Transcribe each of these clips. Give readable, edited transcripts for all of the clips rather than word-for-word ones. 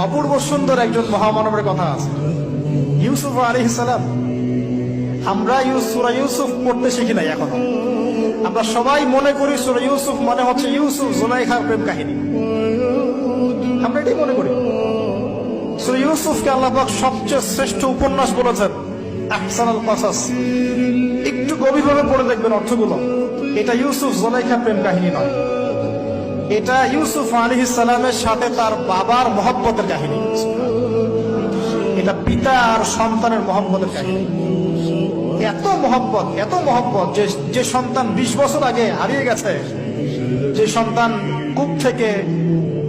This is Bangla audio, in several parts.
অপূর্ব সুন্দর একজন মহামানবের কথা আছে, ইউসুফ আলাইহিস সালাম। আমরা সূরা ইউসুফ পড়তে শিখি নাই এখনো। আমরা সবাই মনে করি সূরা ইউসুফ মানে হচ্ছে ইউসুফ জুলাইখার প্রেম কাহিনী, আমরা এটাই মনে করি। সূরা ইউসুফকে আল্লাহ পাক সবচেয়ে শ্রেষ্ঠ উপন্যাস বলেছেন, আহসানুল কসাস। একটু গভীরভাবে পড়ে দেখবেন অর্থগুলো। এটা ইউসুফ জুলাইখার প্রেম কাহিনী নয়, এটা ইউসুফ আলাইহিস সালামের সাথে তার বাবার মহব্বতের কাহিনী। এটা পিতা আর সন্তানের মহব্বতের কাহিনী। এত মহব্বত যে সন্তান 20 বছর আগে হারিয়ে গেছে, যে সন্তান কূপ থেকে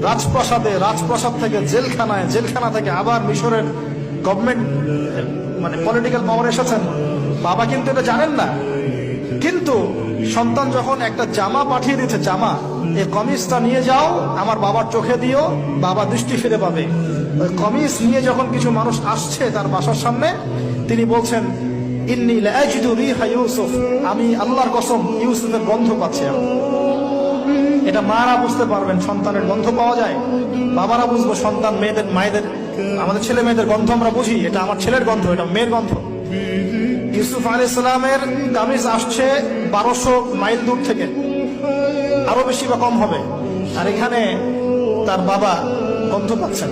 রাজপ্রাসাদে, রাজপ্রাসাদ থেকে জেলখানায়, জেলখানা থেকে আবার মিশরের গভর্নমেন্ট মানে পলিটিক্যাল পাওয়ার এসেছেন। বাবা কিন্তু এটা জানেন না, কিন্তু সন্তান যখন একটা জামা পাঠিয়ে দিচ্ছে, জামা, এই কমিজটা নিয়ে যাও, আমার বাবার চোখে দিও, বাবা দৃষ্টি ফিরে পাবে। ওই কমিজ নিয়ে যখন কিছু মানুষ আসছে তার বাসার সামনে, তিনি বলছেন, ইন্নী লাআজিদু রিহা ইউসুফ, আমি আল্লাহর কসম ইউসুফের গন্ধ পাচ্ছি। এটা মারা বুঝতে পারবেন, সন্তানের গন্ধ পাওয়া যায়। বাবারা বুঝবো, সন্তান মায়েদের আমাদের ছেলে মেয়েদের গন্ধ আমরা বুঝি, এটা আমার ছেলের গন্ধ, এটা মেয়ের গন্ধ। ইউসুফ আলাইহিস সালামের কামিজ আসছে 1200 মাইল দূর থেকে, আরো বেশি বা কম হবে, আর এখানে তার বাবা গন্ধ পাচ্ছেন।